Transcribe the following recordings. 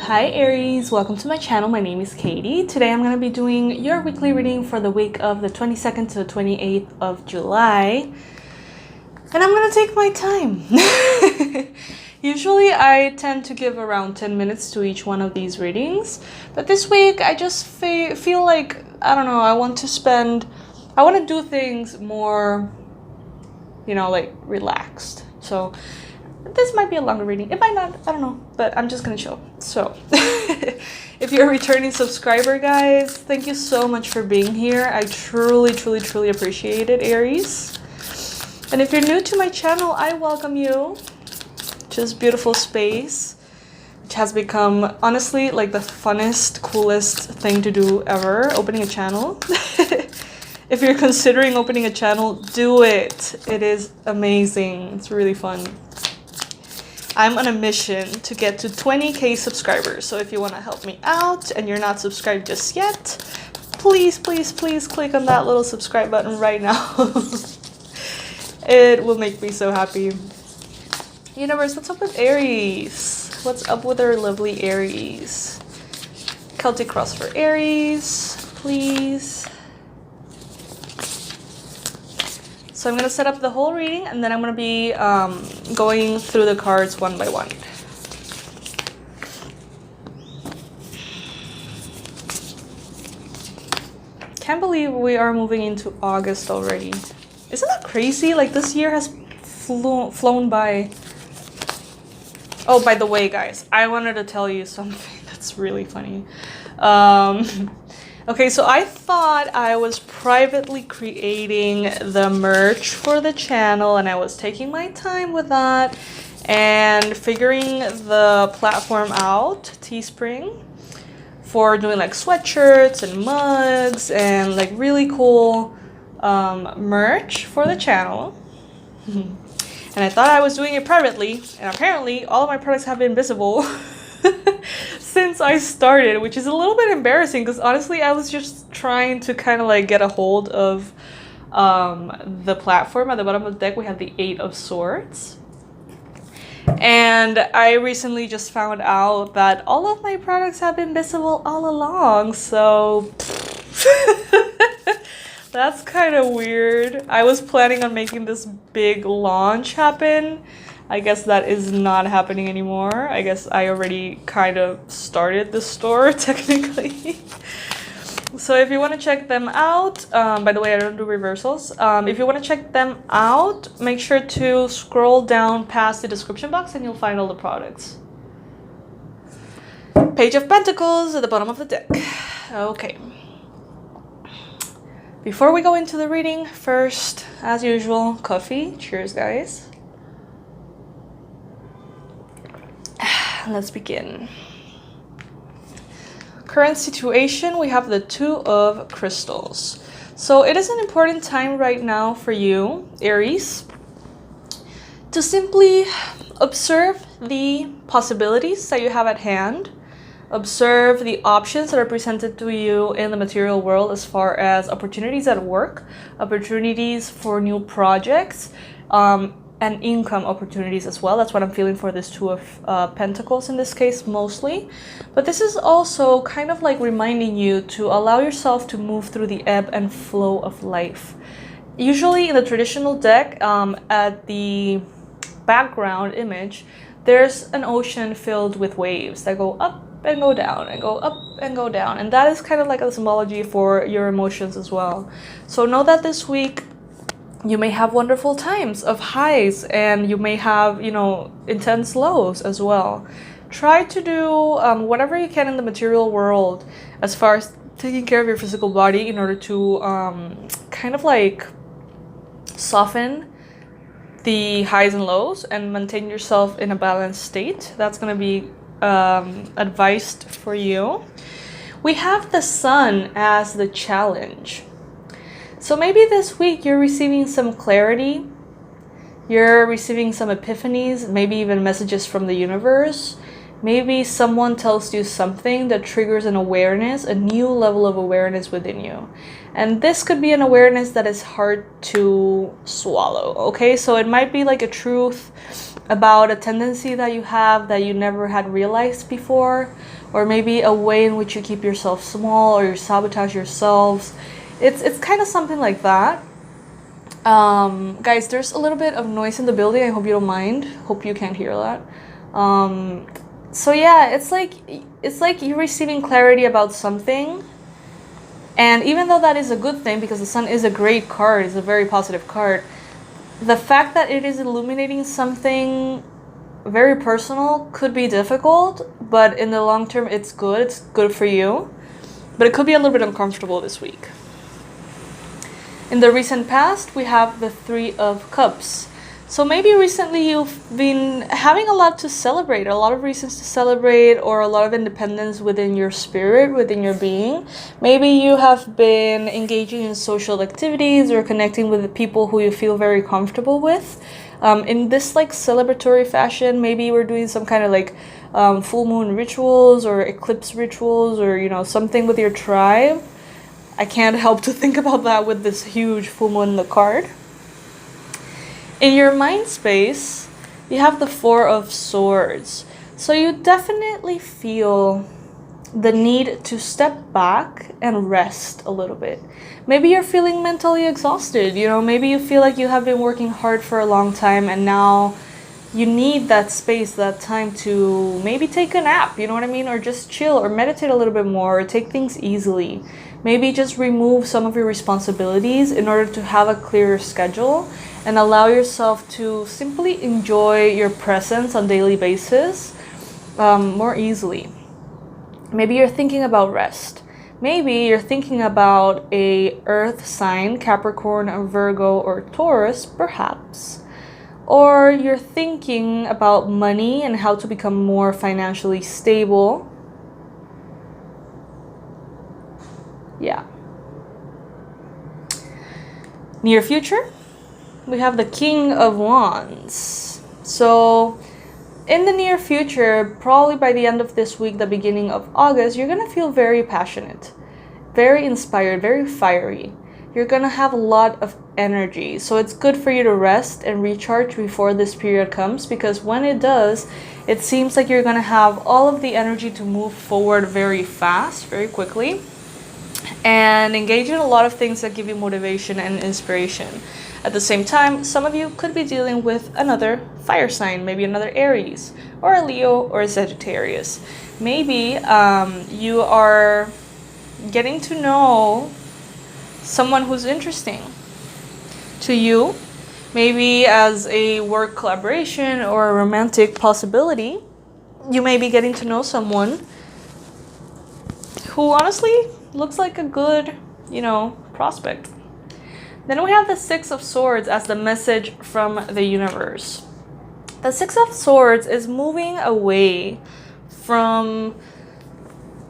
Hi Aries, welcome to my channel. My name is Katie. Today I'm going to be doing your weekly reading for the week of the 22nd to the 28th of July. And I'm going to take my time. Usually I tend to give around 10 minutes to each one of these readings. But this week I just feel like, I don't know, I want to do things more, like relaxed. So this might be a longer reading. It might not. I don't know. But I'm just going to chill. So if you're a returning subscriber, guys, thank you so much for being here. I truly, truly, truly appreciate it, Aries. And if you're new to my channel, I welcome you to this beautiful space, which has become, honestly, like the funnest, coolest thing to do ever, opening a channel. If you're considering opening a channel, do it. It is amazing. It's really fun. I'm on a mission to get to 20K subscribers. So if you want to help me out and you're not subscribed just yet, please, please, please click on that little subscribe button right now. It will make me so happy. Universe, what's up with Aries? What's up with our lovely Aries? Celtic cross for Aries, please. So I'm going to set up the whole reading and then I'm going to be going through the cards one by one. Can't believe we are moving into August already. Isn't that crazy? Like this year has flown by. Oh, by the way, guys, I wanted to tell you something that's really funny. Okay, so I thought I was privately creating the merch for the channel and I was taking my time with that and figuring the platform out, Teespring, for doing like sweatshirts and mugs and like really cool merch for the channel. And I thought I was doing it privately, and apparently all of my products have been visible since I started, which is a little bit embarrassing because honestly I was just trying to kind of like get a hold of the platform. At the bottom of the deck we have the 8 of Swords, and I recently just found out that all of my products have been visible all along, so that's kind of weird. I was planning on making this big launch happen. I guess that is not happening anymore. I guess I already kind of started the store technically. So if you want to check them out, by the way, I don't do reversals. If you want to check them out, make sure to scroll down past the description box and you'll find all the products. Page of Pentacles at the bottom of the deck. Okay. Before we go into the reading, first, as usual, coffee. Cheers, guys. Let's begin. Current situation, we have the 2 of Crystals. So it is an important time right now for you, Aries, to simply observe the possibilities that you have at hand. Observe the options that are presented to you in the material world as far as opportunities at work, opportunities for new projects, and income opportunities as well. That's what I'm feeling for this 2 of Pentacles in this case mostly. But this is also kind of like reminding you to allow yourself to move through the ebb and flow of life. Usually in the traditional deck, at the background image, there's an ocean filled with waves that go up and go down and go up and go down. And that is kind of like a symbology for your emotions as well. So know that this week you may have wonderful times of highs and you may have, intense lows as well. Try to do whatever you can in the material world as far as taking care of your physical body in order to kind of like soften the highs and lows and maintain yourself in a balanced state. That's going to be advised for you. We have the Sun as the challenge. So maybe this week you're receiving some clarity, you're receiving some epiphanies, maybe even messages from the universe. Maybe someone tells you something that triggers an awareness, a new level of awareness within you. And this could be an awareness that is hard to swallow, okay? So it might be like a truth about a tendency that you have that you never had realized before, or maybe a way in which you keep yourself small or you sabotage yourselves. It's kind of something like that. Guys, there's a little bit of noise in the building. I hope you don't mind. Hope you can't hear that. So yeah, it's like you're receiving clarity about something. And even though that is a good thing, because the sun is a great card, it's a very positive card, the fact that it is illuminating something very personal could be difficult, but in the long term, it's good. It's good for you. But it could be a little bit uncomfortable this week. In the recent past, we have the Three of Cups. So maybe recently you've been having a lot to celebrate, a lot of reasons to celebrate, or a lot of independence within your spirit, within your being. Maybe you have been engaging in social activities or connecting with the people who you feel very comfortable with. In this like celebratory fashion, maybe you were doing some kind of like full moon rituals or eclipse rituals, or something with your tribe. I can't help to think about that with this huge full moon in the card. In your mind space, you have the Four of Swords. So you definitely feel the need to step back and rest a little bit. Maybe you're feeling mentally exhausted. Maybe you feel like you have been working hard for a long time and now you need that space, that time to maybe take a nap, or just chill or meditate a little bit more or take things easily. Maybe just remove some of your responsibilities in order to have a clearer schedule and allow yourself to simply enjoy your presence on a daily basis more easily. Maybe you're thinking about rest. Maybe you're thinking about a earth sign, Capricorn, Virgo, or Taurus, perhaps. Or you're thinking about money and how to become more financially stable. Yeah. Near future, we have the King of Wands. So in the near future, probably by the end of this week, the beginning of August, you're going to feel very passionate, very inspired, very fiery. You're going to have a lot of energy. So it's good for you to rest and recharge before this period comes, because when it does, it seems like you're going to have all of the energy to move forward very fast, very quickly, and engage in a lot of things that give you motivation and inspiration. At the same time, some of you could be dealing with another fire sign, maybe another Aries, or a Leo, or a Sagittarius. Maybe you are getting to know someone who's interesting to you, maybe as a work collaboration or a romantic possibility. You may be getting to know someone who honestly looks like a good, prospect. Then we have the Six of Swords as the message from the universe. The Six of Swords is moving away from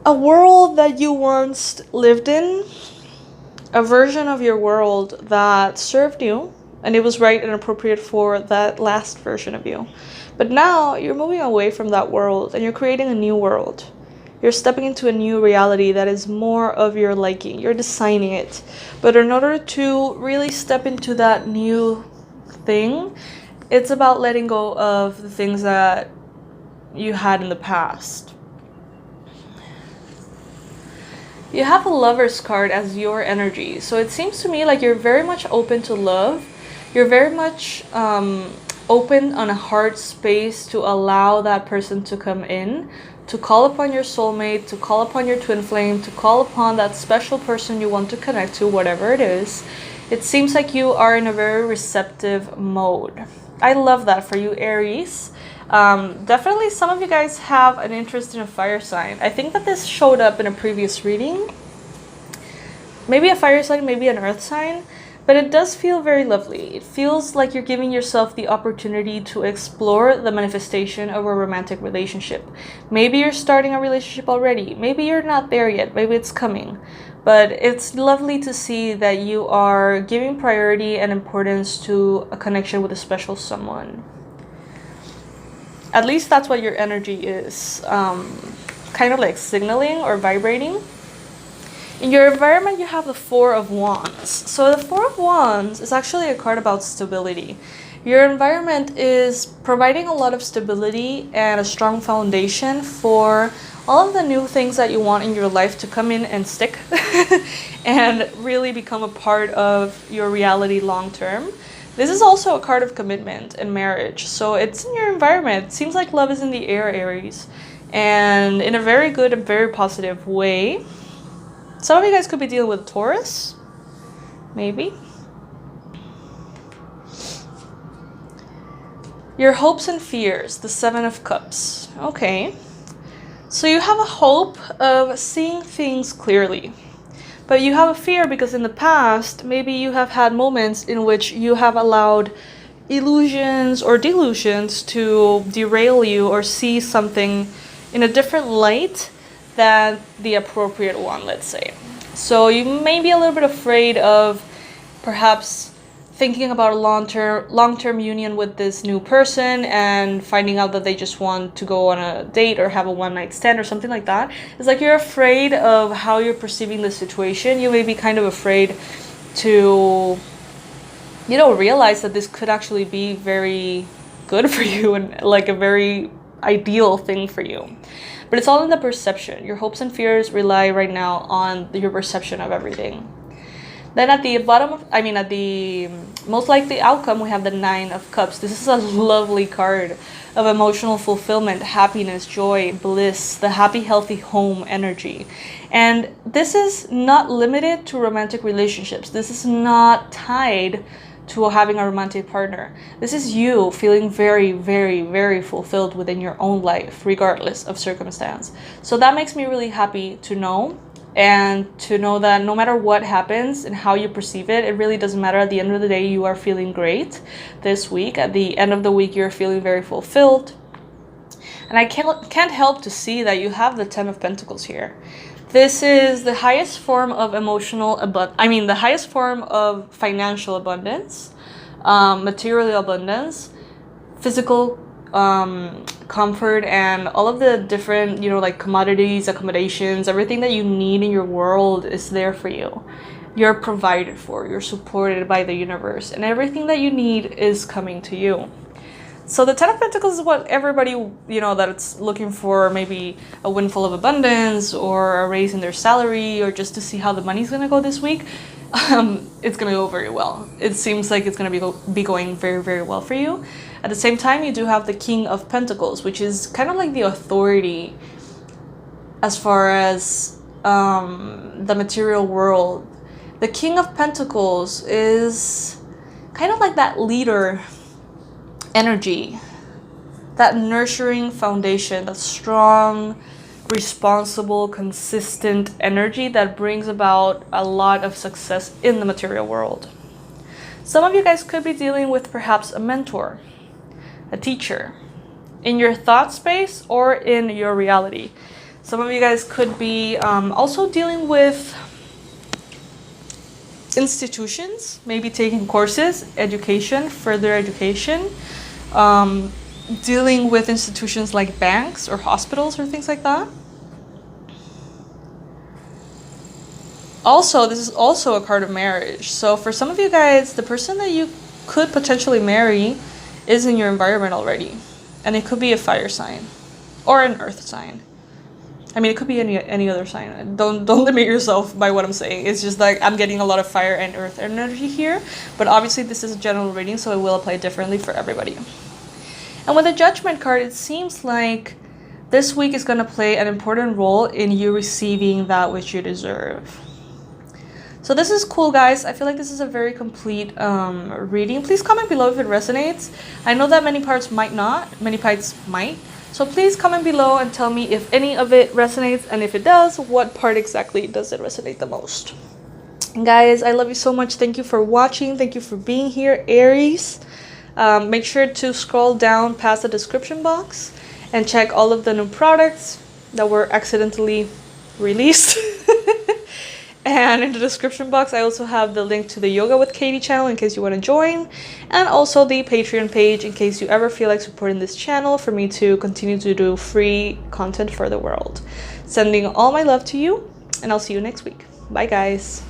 a world that you once lived in, a version of your world that served you, and it was right and appropriate for that last version of you. But now you're moving away from that world and you're creating a new world. You're stepping into a new reality that is more of your liking. You're designing it. But in order to really step into that new thing, it's about letting go of the things that you had in the past. You have a Lover's card as your energy. So it seems to me like you're very much open to love. You're very much open on a heart space to allow that person to come in, to call upon your soulmate, to call upon your twin flame, to call upon that special person you want to connect to, whatever it is. It seems like you are in a very receptive mode. I love that for you, Aries. Definitely some of you guys have an interest in a fire sign. I think that this showed up in a previous reading. Maybe a fire sign, maybe an earth sign. But it does feel very lovely. It feels like you're giving yourself the opportunity to explore the manifestation of a romantic relationship. Maybe you're starting a relationship already. Maybe you're not there yet. Maybe it's coming. But it's lovely to see that you are giving priority and importance to a connection with a special someone. At least that's what your energy is kind of like signaling or vibrating. In your environment, you have the Four of Wands. So the Four of Wands is actually a card about stability. Your environment is providing a lot of stability and a strong foundation for all of the new things that you want in your life to come in and stick and really become a part of your reality long term. This is also a card of commitment and marriage. So it's in your environment. It seems like love is in the air, Aries. And in a very good and very positive way. Some of you guys could be dealing with Taurus. Maybe. Your hopes and fears. The Seven of Cups. Okay. So you have a hope of seeing things clearly. But you have a fear because in the past, maybe you have had moments in which you have allowed illusions or delusions to derail you or see something in a different light than the appropriate one, let's say. So you may be a little bit afraid of perhaps thinking about a long-term union with this new person and finding out that they just want to go on a date or have a one-night stand or something like that. It's like you're afraid of how you're perceiving the situation. You may be kind of afraid to, realize that this could actually be very good for you and like a very ideal thing for you. But it's all in the perception. Your hopes and fears rely right now on your perception of everything. Then at the bottom at the most likely outcome, we have the Nine of Cups. This is a lovely card of emotional fulfillment, happiness, joy, bliss, the happy, healthy home energy. And this is not limited to romantic relationships. This is not tied to having a romantic partner. This is you feeling very, very, very fulfilled within your own life, regardless of circumstance. So that makes me really happy to know. And to know that no matter what happens and how you perceive it, it really doesn't matter. At the end of the day, you are feeling great this week. At the end of the week, you're feeling very fulfilled. And I can't help to see that you have the Ten of Pentacles here. This is the highest form of the highest form of financial abundance, material abundance, physical comfort, and all of the different commodities, accommodations, everything that you need in your world is there for you. You're provided for, you're supported by the universe, and everything that you need is coming to you. So the Ten of Pentacles is what everybody that's looking for, maybe a windfall of abundance or a raise in their salary, or just to see how the money's gonna go this week. It's gonna go very well. It seems like it's gonna be going very, very well for you. At the same time, you do have the King of Pentacles, which is kind of like the authority as far as the material world. The King of Pentacles is kind of like that leader energy, that nurturing foundation, that strong, responsible, consistent energy that brings about a lot of success in the material world. Some of you guys could be dealing with perhaps a mentor, a teacher, in your thought space or in your reality. Some of you guys could be also dealing with institutions, maybe taking courses, education, further education, dealing with institutions like banks or hospitals or things like that. Also, this is also a card of marriage. So for some of you guys, the person that you could potentially marry is in your environment already. And it could be a fire sign or an earth sign. I mean, it could be any other sign. Don't limit yourself by what I'm saying. It's just like I'm getting a lot of fire and earth energy here. But obviously this is a general reading, so it will apply differently for everybody. And with the Judgment card, it seems like this week is going to play an important role in you receiving that which you deserve. So this is cool, guys. I feel like this is a very complete reading. Please comment below if it resonates. I know that many parts might not, many parts might. So please comment below and tell me if any of it resonates, and if it does, what part exactly does it resonate the most. And guys, I love you so much. Thank you for watching. Thank you for being here, Aries. Make sure to scroll down past the description box and check all of the new products that were accidentally released. And in the description box, I also have the link to the Yoga with Katie channel in case you want to join, and also the Patreon page in case you ever feel like supporting this channel for me to continue to do free content for the world. Sending all my love to you, and I'll see you next week. Bye, guys.